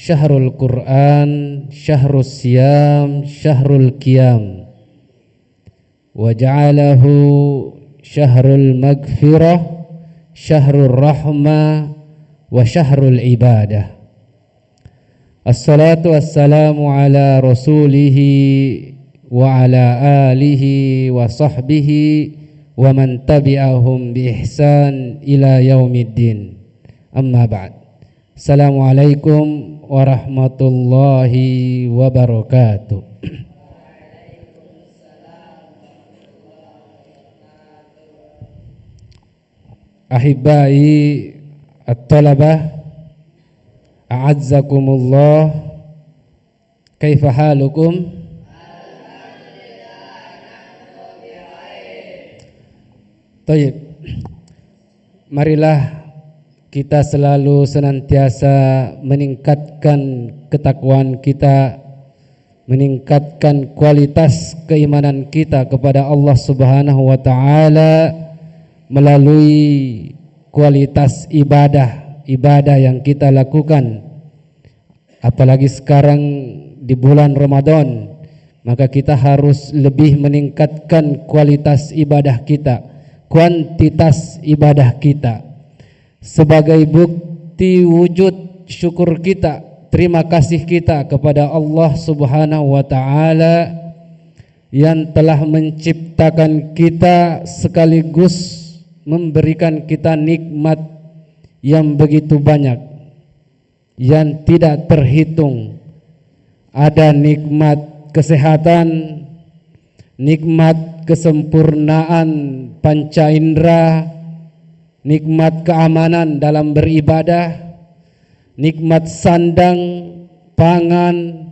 syahrul Qur'an, syahrul siyam, syahrul qiyam. Wa ja'alahu syahrul maghfirah, syahrul rahmah, wa syahrul ibadah. Assalatu wassalamu ala rasulihi wa ala alihi wa sahbihi wa man tabi'ahum bi ihsan ila yaumiddin. Amma ba'd. Assalamualaikum warahmatullahi wabarakatuh. Ahibbai at-talabah, a'azzakumullah, kaifa halukum? Tayyib. Marilah kita selalu senantiasa meningkatkan ketakwaan kita, meningkatkan kualitas keimanan kita kepada Allah Subhanahu wa taala melalui kualitas ibadah yang kita lakukan. Apalagi sekarang di bulan Ramadan, maka kita harus lebih meningkatkan kualitas ibadah kita, kuantitas ibadah kita, sebagai bukti wujud syukur kita, terima kasih kita kepada Allah Subhanahu wa taala yang telah menciptakan kita sekaligus memberikan kita nikmat yang begitu banyak, yang tidak terhitung. Ada nikmat kesehatan, nikmat kesempurnaan panca indera, nikmat keamanan dalam beribadah, nikmat sandang, pangan,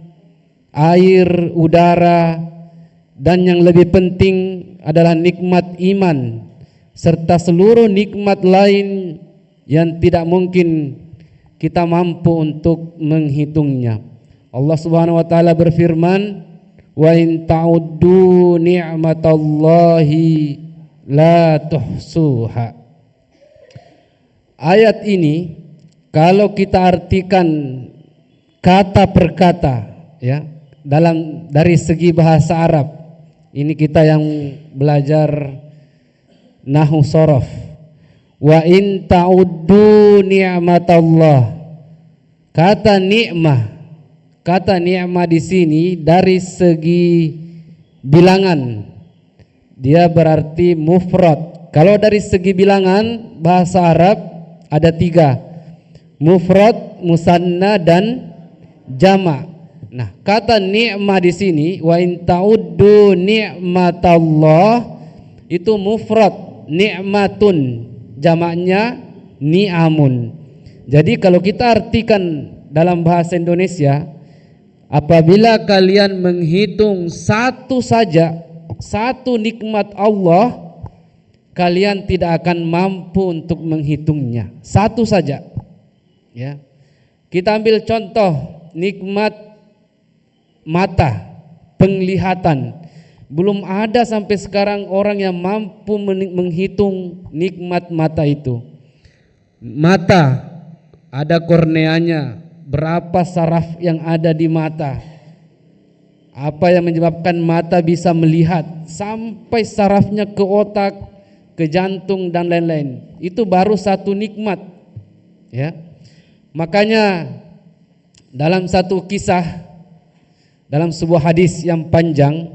air, udara, dan yang lebih penting adalah nikmat iman serta seluruh nikmat lain yang tidak mungkin kita mampu untuk menghitungnya. Allah Subhanahu wa taala berfirman, wa in ta'uddu ni'matallahi la tuhsuha. Ayat ini kalau kita artikan kata per kata, ya, dari segi bahasa Arab, ini kita yang belajar nahwu shorof. Wa in ta'uddu ni'matallah. Kata ni'mah di sini dari segi bilangan dia berarti mufrad. Kalau dari segi bilangan bahasa Arab ada 3, mufrad, musanna, dan jama'. Nah, kata ni'mah di sini wa in ta'uddu ni'matallah itu mufrad, ni'matun, jamaknya ni'amun. Jadi kalau kita artikan dalam bahasa Indonesia, apabila kalian menghitung satu saja, satu nikmat Allah, kalian tidak akan mampu untuk menghitungnya. Satu saja, ya. Kita ambil contoh nikmat mata, penglihatan. Belum ada sampai sekarang orang yang mampu menghitung nikmat mata itu. Mata ada korneanya, berapa saraf yang ada di mata, apa yang menyebabkan mata bisa melihat, sampai sarafnya ke otak, ke jantung dan lain-lain. Itu baru satu nikmat, ya. Makanya dalam satu kisah, dalam sebuah hadis yang panjang,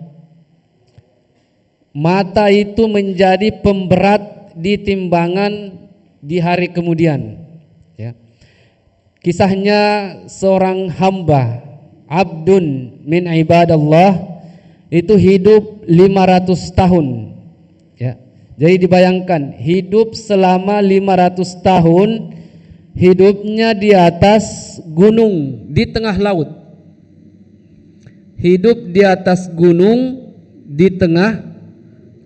mata itu menjadi pemberat di timbangan di hari kemudian, ya. Kisahnya seorang hamba, abdun min ibadallah, itu hidup 500 tahun, ya. Jadi dibayangkan hidup selama 500 tahun, hidupnya di atas gunung di tengah laut. Hidup di atas gunung di tengah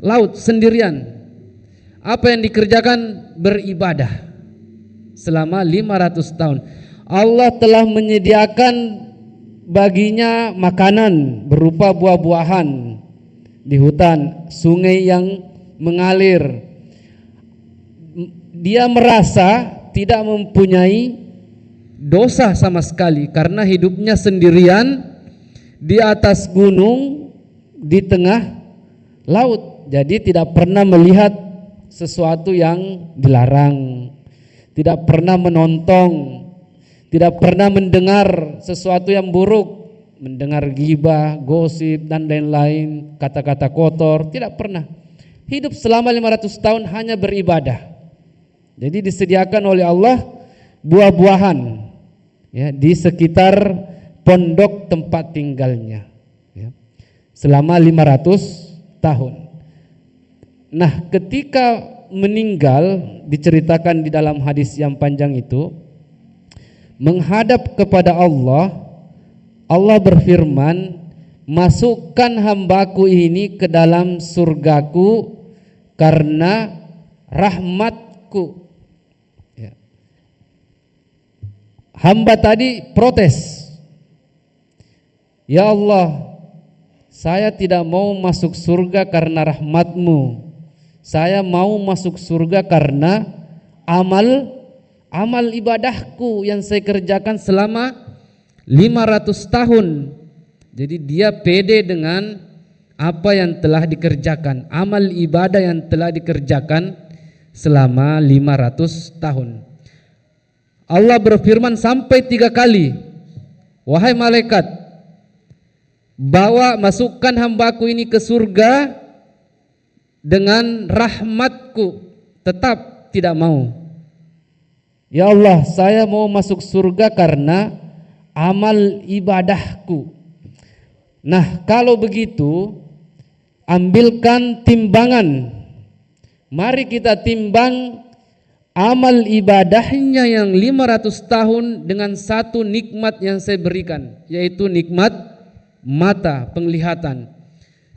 laut sendirian. Apa yang dikerjakan? Beribadah selama 500 tahun. Allah telah menyediakan baginya makanan berupa buah-buahan di hutan, sungai yang mengalir. Dia merasa tidak mempunyai dosa sama sekali karena hidupnya sendirian di atas gunung di tengah laut. Jadi tidak pernah melihat sesuatu yang dilarang, tidak pernah menonton, tidak pernah mendengar sesuatu yang buruk, mendengar ghibah, gosip dan lain-lain, kata-kata kotor, tidak pernah. Hidup selama 500 tahun hanya beribadah. Jadi disediakan oleh Allah buah-buahan ya di sekitar pondok tempat tinggalnya ya, selama 500 tahun. Nah, ketika meninggal, diceritakan di dalam hadis yang panjang itu, menghadap kepada Allah, Allah berfirman, masukkan hambaku ini ke dalam surgaku karena rahmatku. Ya. Hamba tadi protes, ya Allah, saya tidak mau masuk surga karena rahmatmu, saya mau masuk surga karena amal ibadahku yang saya kerjakan selama 500 tahun. Jadi dia pede dengan apa yang telah dikerjakan, amal ibadah yang telah dikerjakan selama 500 tahun. Allah berfirman sampai 3 kali, wahai malaikat, bawa masukkan hambaku ini ke surga dengan rahmatku. Tetap tidak mau. Ya Allah, saya mau masuk surga karena amal ibadahku. Nah, kalau begitu ambilkan timbangan. Mari kita timbang amal ibadahnya yang 500 tahun dengan satu nikmat yang saya berikan, yaitu nikmat mata, penglihatan.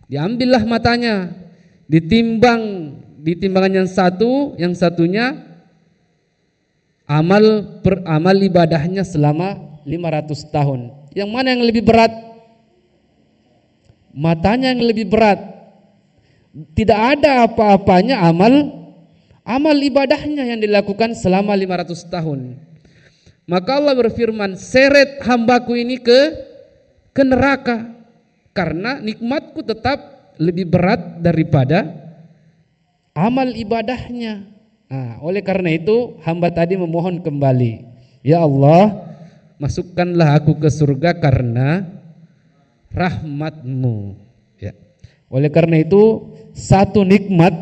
Diambillah matanya, ditimbang di timbangan yang satunya amal ibadahnya selama 500 tahun. Yang mana yang lebih berat? Matanya yang lebih berat. Tidak ada apa-apanya amal ibadahnya yang dilakukan selama 500 tahun. Maka Allah berfirman, seret hambaku ini ke neraka karena nikmatku tetap lebih berat daripada amal ibadahnya. Nah, oleh karena itu hamba tadi memohon kembali, ya Allah, masukkanlah aku ke surga karena rahmatmu ya. Oleh karena itu satu nikmat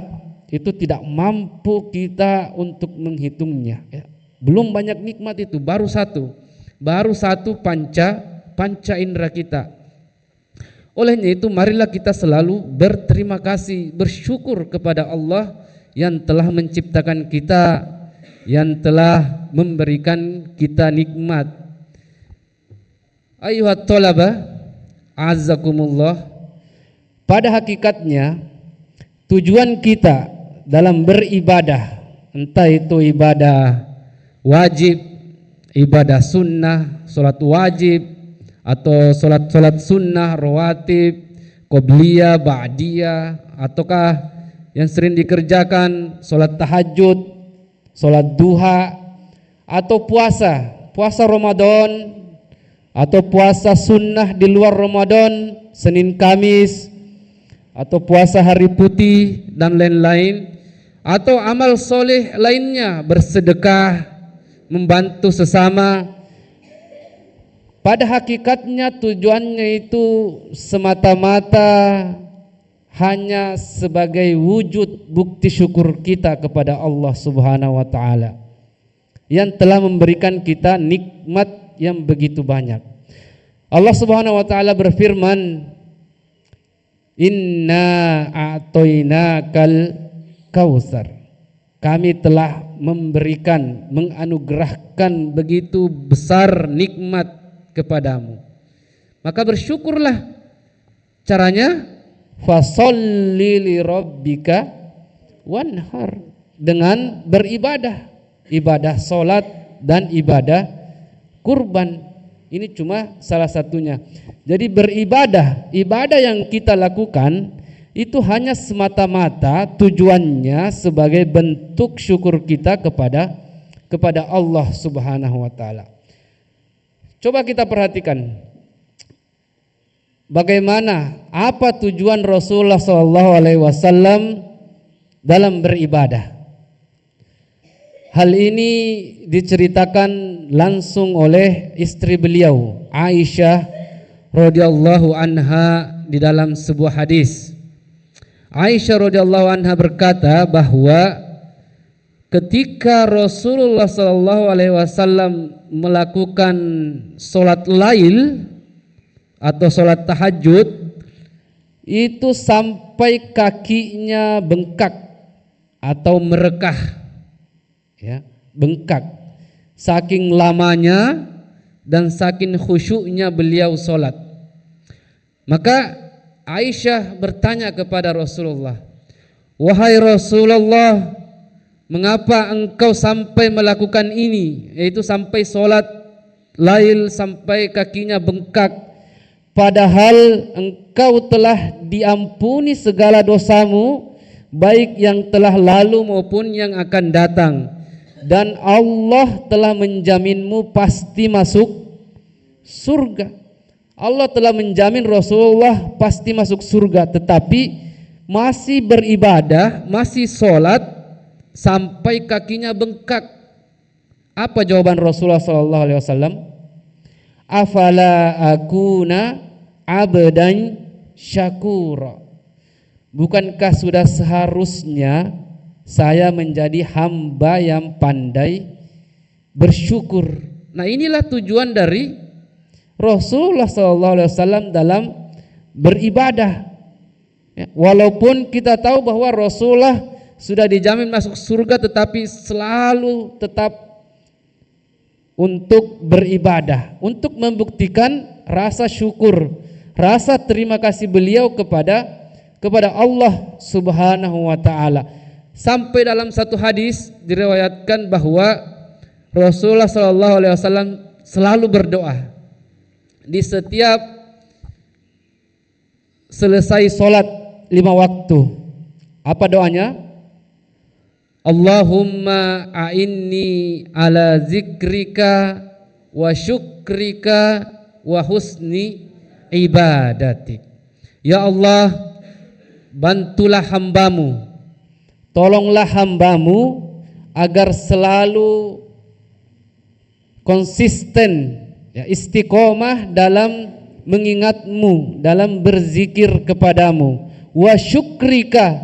itu tidak mampu kita untuk menghitungnya ya. Belum banyak nikmat itu, baru satu panca indera kita. Olehnya itu marilah kita selalu berterima kasih, bersyukur kepada Allah yang telah menciptakan kita, yang telah memberikan kita nikmat. Ayuhat thalaba azzakumullah, pada hakikatnya tujuan kita dalam beribadah, entah itu ibadah wajib, ibadah sunnah, sholat wajib, atau sholat sunnah, rawatib, qobliyah, ba'diyah, ataukah yang sering dikerjakan sholat tahajud, sholat duha, atau puasa Ramadan, atau puasa sunnah di luar Ramadan, Senin Kamis, atau puasa hari putih dan lain-lain, atau amal soleh lainnya, bersedekah, membantu sesama. Pada hakikatnya tujuannya itu semata-mata hanya sebagai wujud bukti syukur kita kepada Allah Subhanahu wa taala yang telah memberikan kita nikmat yang begitu banyak. Allah Subhanahu wa taala berfirman, inna a'tainakal kautsar, kami telah memberikan, menganugerahkan begitu besar nikmat kepadamu, maka bersyukurlah. Caranya fasholli li rabbika wanhar, dengan beribadah, ibadah solat dan ibadah kurban. Ini cuma salah satunya. Jadi beribadah, ibadah yang kita lakukan itu hanya semata-mata tujuannya sebagai bentuk syukur kita kepada Allah Subhanahu wa taala. Coba kita perhatikan bagaimana, apa tujuan Rasulullah SAW dalam beribadah. Hal ini diceritakan langsung oleh istri beliau, Aisyah radhiyallahu anha, di dalam sebuah hadis. Aisyah radhiyallahu anha berkata bahwa ketika Rasulullah SAW melakukan sholat lail atau sholat tahajud, itu sampai kakinya bengkak atau merekah, ya, bengkak, saking lamanya dan saking khusyuknya beliau sholat. Maka Aisyah bertanya kepada Rasulullah, "Wahai Rasulullah, mengapa engkau sampai melakukan ini, yaitu sampai sholat lail sampai kakinya bengkak, padahal engkau telah diampuni segala dosamu, baik yang telah lalu maupun yang akan datang, dan Allah telah menjaminmu pasti masuk surga." Allah telah menjamin Rasulullah pasti masuk surga, tetapi masih beribadah, masih sholat sampai kakinya bengkak. Apa jawaban Rasulullah SAW? "Afala akuna abdan syakura." Bukankah sudah seharusnya saya menjadi hamba yang pandai bersyukur? Nah, inilah tujuan dari Rasulullah SAW dalam beribadah. Ya, walaupun kita tahu bahwa Rasulullah sudah dijamin masuk surga, tetapi selalu tetap untuk beribadah, untuk membuktikan rasa syukur, rasa terima kasih beliau kepada Allah Subhanahu wa taala. Sampai dalam satu hadis diriwayatkan bahwa Rasulullah SAW selalu berdoa di setiap selesai sholat 5 waktu. Apa doanya? Allahumma a'inni ala zikrika wa syukrika wa husni ibadatik. Ya Allah, bantulah hambamu, tolonglah hambamu agar selalu konsisten, ya, istiqomah dalam mengingatmu, dalam berzikir kepadamu, wa syukrika,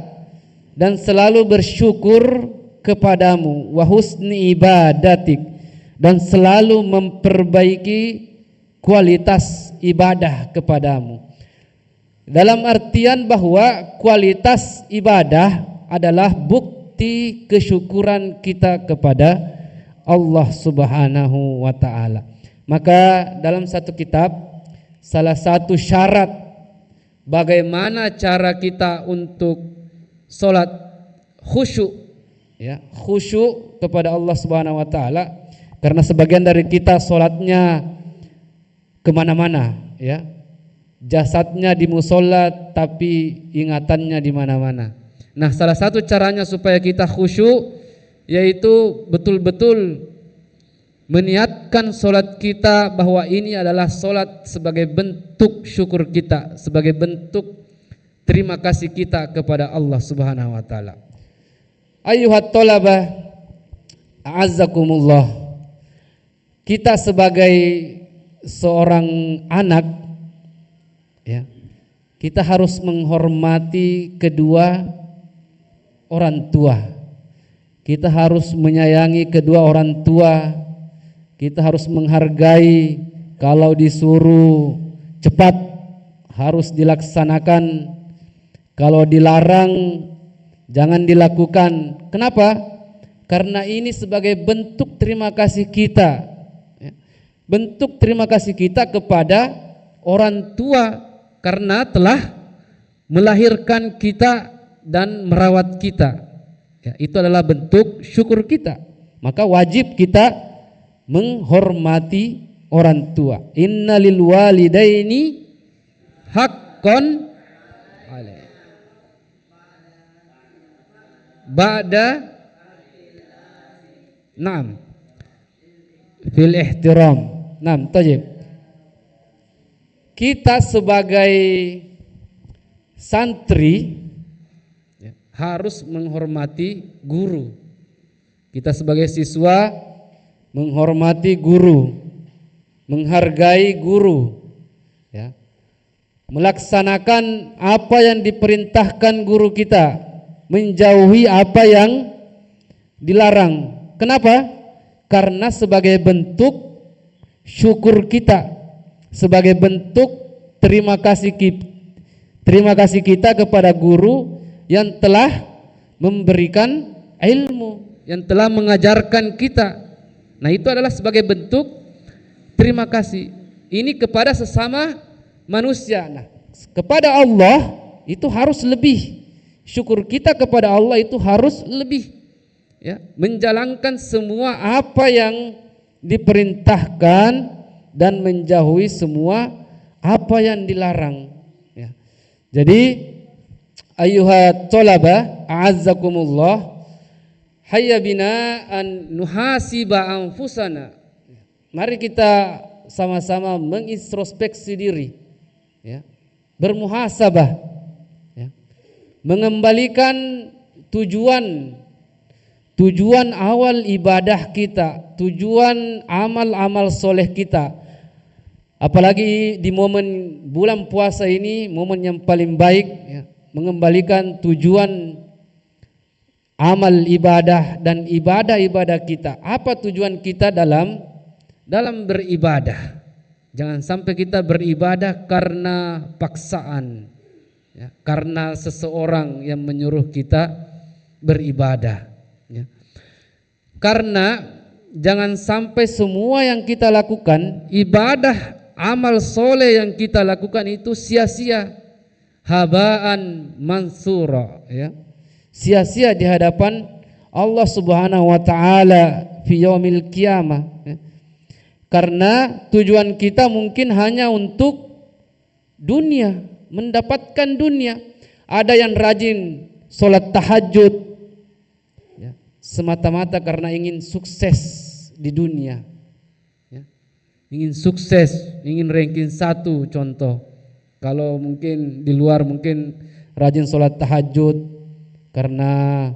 dan selalu bersyukur kepadamu, wa husni ibadatik, dan selalu memperbaiki kualitas ibadah kepadamu. Dalam artian bahwa kualitas ibadah adalah bukti kesyukuran kita kepada Allah Subhanahu wa taala. Maka dalam satu kitab, salah satu syarat bagaimana cara kita untuk sholat khusyuk, ya, khusyuk kepada Allah Subhanahu wa taala, karena sebagian dari kita sholatnya kemana-mana, ya, jasadnya di musola tapi ingatannya di mana-mana. Nah, salah satu caranya supaya kita khusyuk yaitu betul-betul meniatkan sholat kita bahwa ini adalah sholat sebagai bentuk syukur kita, sebagai bentuk terima kasih kita kepada Allah Subhanahu wa taala. Ayyuhat thalabah, a'azzakumullah. Kita sebagai seorang anak, ya, kita harus menghormati kedua orang tua. Kita harus menyayangi kedua orang tua. Kita harus menghargai, kalau disuruh cepat harus dilaksanakan, kalau dilarang jangan dilakukan. Kenapa? Karena ini sebagai bentuk terima kasih kita, ya, bentuk terima kasih kita kepada orang tua karena telah melahirkan kita dan merawat kita, ya, itu adalah bentuk syukur kita. Maka wajib kita menghormati orang tua. Inna lil walidaini haqqan alaih ba'da na'am fil ihtiram. Nah, tajib. Kita sebagai santri harus menghormati guru. Kita sebagai siswa menghormati guru, menghargai guru, ya. Melaksanakan apa yang diperintahkan guru kita, menjauhi apa yang dilarang. Kenapa? Karena sebagai bentuk syukur kita, sebagai bentuk terima kasih kita kepada guru yang telah memberikan ilmu, yang telah mengajarkan kita. Nah, itu adalah sebagai bentuk terima kasih. Ini kepada sesama manusia. Nah, kepada Allah itu harus lebih. Syukur kita kepada Allah itu harus lebih, ya, menjalankan semua apa yang diperintahkan dan menjauhi semua apa yang dilarang, ya. Jadi ayyuhat thalaba a'azzakumullah, hayya bina an nuhasiba anfusana. Mari kita sama-sama mengintrospeksi diri, ya, bermuhasabah, ya, mengembalikan tujuan awal ibadah kita, tujuan amal-amal soleh kita. Apalagi di momen bulan puasa ini, momen yang paling baik, ya, mengembalikan tujuan amal ibadah dan ibadah-ibadah kita. Apa tujuan kita dalam beribadah? Jangan sampai kita beribadah karena paksaan, ya, karena seseorang yang menyuruh kita beribadah, ya. Karena jangan sampai semua yang kita lakukan, ibadah, amal soleh yang kita lakukan itu sia-sia, habaan mansura, ya, sia-sia di hadapan Allah Subhanahu wa taala fi yaumil qiyamah, ya. Karena tujuan kita mungkin hanya untuk dunia, mendapatkan dunia. Ada yang rajin sholat tahajud, ya, semata-mata karena ingin sukses di dunia, ya. Ingin sukses, ingin ranking 1 contoh. Kalau mungkin di luar mungkin rajin sholat tahajud karena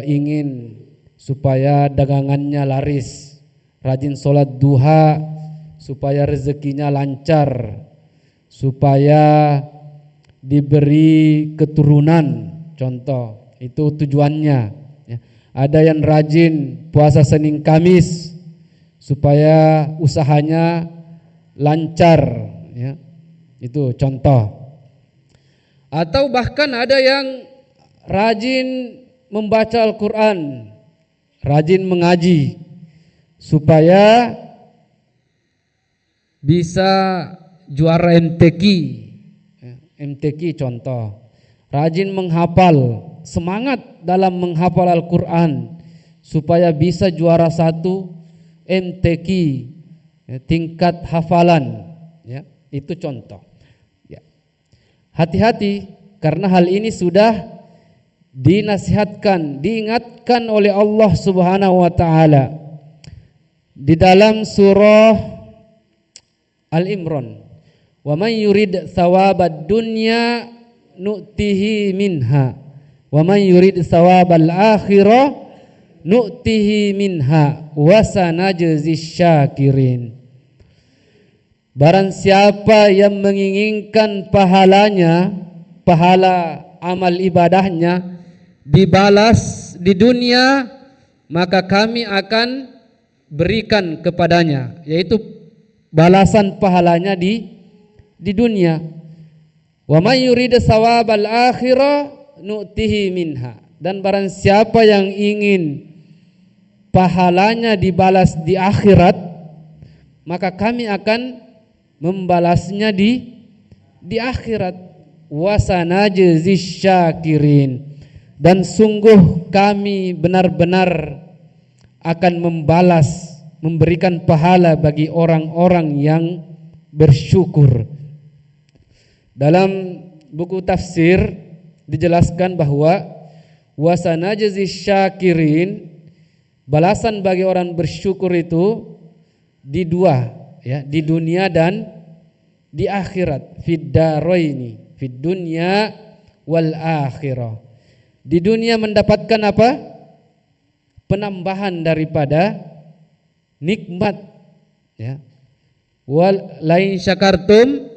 ingin supaya dagangannya laris, rajin sholat duha supaya rezekinya lancar, supaya diberi keturunan, contoh, itu tujuannya, ya. Ada yang rajin puasa Senin Kamis supaya usahanya lancar, ya, itu contoh. Atau bahkan ada yang rajin membaca Al-Quran, rajin mengaji supaya bisa juara MTQ, MTQ contoh. Rajin menghafal, semangat dalam menghafal Al-Quran supaya bisa juara 1 MTQ, ya, tingkat hafalan, ya, itu contoh, ya. Hati-hati karena hal ini sudah dinasihatkan, diingatkan oleh Allah Subhanahu wa taala di dalam surah Al-Imran. Wa man yurid thawabad dunya nu'tihi minha wa man yurid thawabal akhirah nu'tihi minha wa sanajzis syakirin. Barang siapa yang menginginkan pahalanya, pahala amal ibadahnya dibalas di dunia, maka kami akan berikan kepadanya, yaitu balasan pahalanya di dunia. Wa may yurid thawabal akhirah nu'tihi minha, dan barang siapa yang ingin pahalanya dibalas di akhirat, maka kami akan membalasnya di akhirat. Wasanajzis syakirin, dan sungguh kami benar-benar akan membalas, memberikan pahala bagi orang-orang yang bersyukur. Dalam buku tafsir dijelaskan bahwa wasanajzis syakirin, balasan bagi orang bersyukur itu di dua, ya, di dunia dan di akhirat. Fid daraini, fid dunya wal akhirah. Di dunia mendapatkan apa? Penambahan daripada nikmat, ya. Wal lain syakartum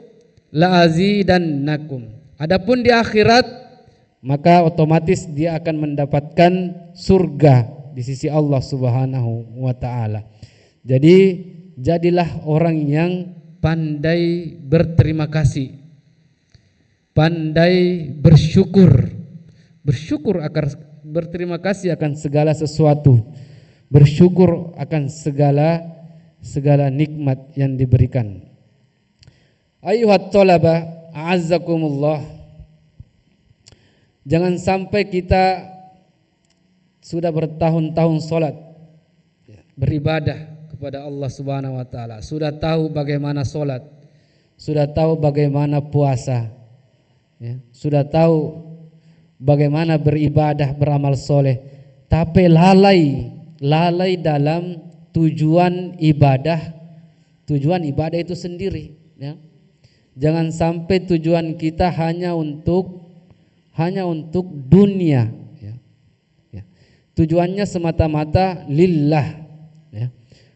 la azidannakum. Adapun di akhirat maka otomatis dia akan mendapatkan surga di sisi Allah Subhanahu wa taala. Jadi jadilah orang yang pandai berterima kasih, pandai bersyukur. Bersyukur akan berterima kasih akan segala sesuatu. Bersyukur akan segala nikmat yang diberikan. Ayuhat thalaba, a'azzakumullah. Jangan sampai kita sudah bertahun-tahun salat, beribadah kepada Allah Subhanahu wa taala, sudah tahu bagaimana salat, sudah tahu bagaimana puasa, ya, sudah tahu bagaimana beribadah, beramal soleh, tapi lalai dalam tujuan ibadah itu sendiri, ya. Jangan sampai tujuan kita hanya untuk dunia, ya. Ya. Tujuannya semata-mata lillah, ya.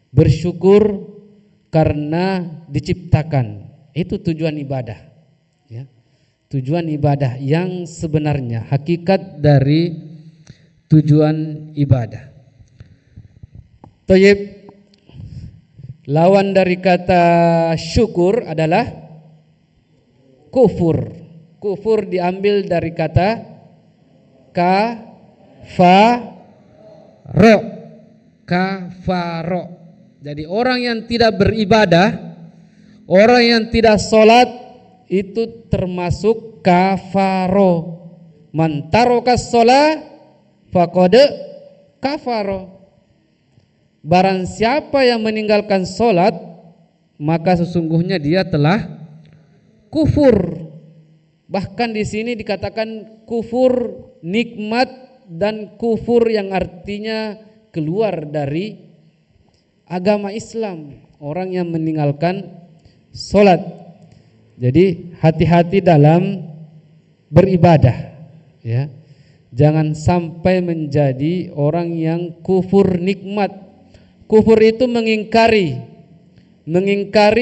Bersyukur karena diciptakan, itu tujuan ibadah, ya. Tujuan ibadah yang sebenarnya, hakikat dari tujuan ibadah. Thayyib, lawan dari kata syukur adalah kufur. Kufur diambil dari kata kafaro. Jadi orang yang tidak beribadah, orang yang tidak sholat, itu termasuk kafaro. Man taraka shalah faqad kafaro. Barang siapa yang meninggalkan sholat, maka sesungguhnya dia telah kufur. Bahkan di sini dikatakan kufur nikmat dan kufur yang artinya keluar dari agama Islam, orang yang meninggalkan sholat. Jadi hati-hati dalam beribadah, ya. Jangan sampai menjadi orang yang kufur nikmat. Kufur itu mengingkari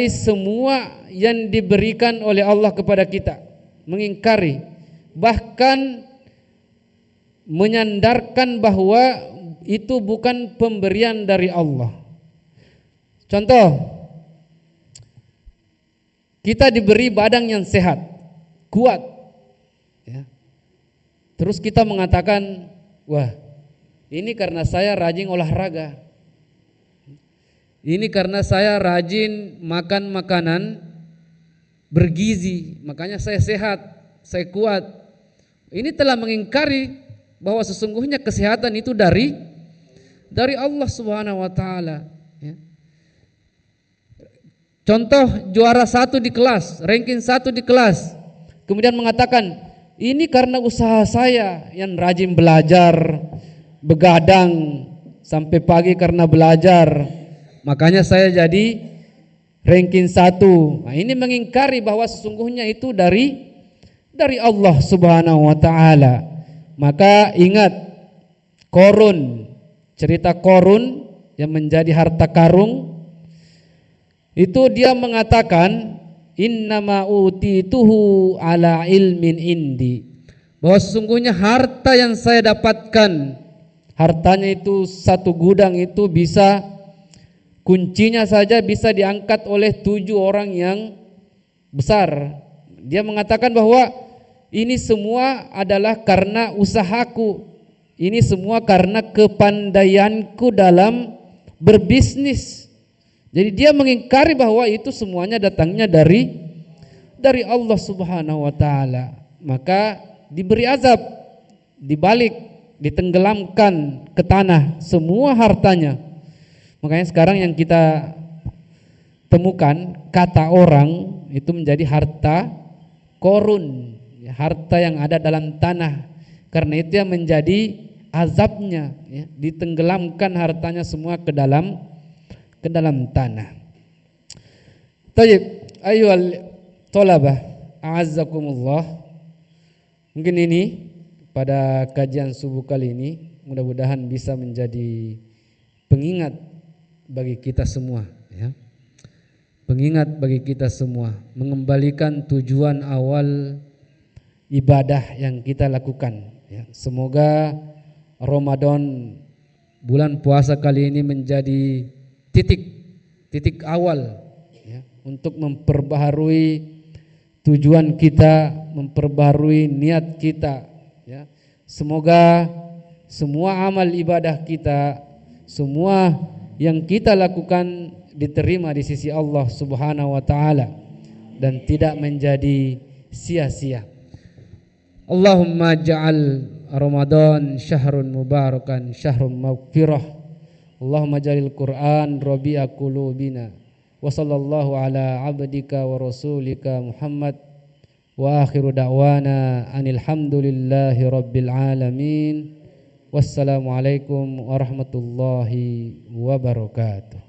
semua yang diberikan oleh Allah kepada kita, mengingkari, bahkan menyandarkan bahwa itu bukan pemberian dari Allah. Contoh, kita diberi badan yang sehat, kuat, ya. Terus kita mengatakan, wah, ini karena saya rajin olahraga, ini karena saya rajin makan makanan bergizi, makanya saya sehat, saya kuat. Ini telah mengingkari bahwa sesungguhnya kesehatan itu dari Allah Subhanahu wa taala, ya. Contoh, juara 1 di kelas, ranking 1 di kelas, kemudian mengatakan, ini karena usaha saya yang rajin belajar, begadang sampai pagi karena belajar, makanya saya jadi ranking 1. Nah, ini mengingkari bahwa sesungguhnya itu dari Allah Subhanahu wa taala. Maka ingat Korun, cerita Korun yang menjadi harta karung. Itu dia mengatakan innama utituhu ala ilmin indi, bahwa sesungguhnya harta yang saya dapatkan, hartanya itu satu gudang itu bisa, kuncinya saja bisa diangkat oleh 7 orang yang besar. Dia mengatakan bahwa ini semua adalah karena usahaku, ini semua karena kepandaianku dalam berbisnis. Jadi dia mengingkari bahwa itu semuanya datangnya dari Allah Subhanahu wa taala. Maka diberi azab, dibalik, ditenggelamkan ke tanah semua hartanya. Makanya sekarang yang kita temukan kata orang itu menjadi harta korun, harta yang ada dalam tanah. Karena itu yang menjadi azabnya, ya, ditenggelamkan hartanya semua ke dalam tanah. Tayyib, ayyuhal thalabah, a'azzakumullah. Mungkin ini pada kajian subuh kali ini mudah-mudahan bisa menjadi pengingat bagi kita semua, ya. Pengingat bagi kita semua, mengembalikan tujuan awal ibadah yang kita lakukan, ya. Semoga Ramadan, bulan puasa kali ini menjadi titik awal, ya, untuk memperbaharui tujuan kita, memperbaharui niat kita, ya. Semoga semua amal ibadah kita, semua yang kita lakukan diterima di sisi Allah Subhanahu wa taala dan tidak menjadi sia-sia. Allahumma ja'al Ramadan syahrun mubarakan, syahrun maghfirah. Allahumma ja'alil Qur'an rabi'a qulubina. Wa sallallahu ala abdika wa rasulika Muhammad wa akhiru da'wana anil hamdulillahi rabbil alamin. Wassalamualaikum warahmatullahi wabarakatuh.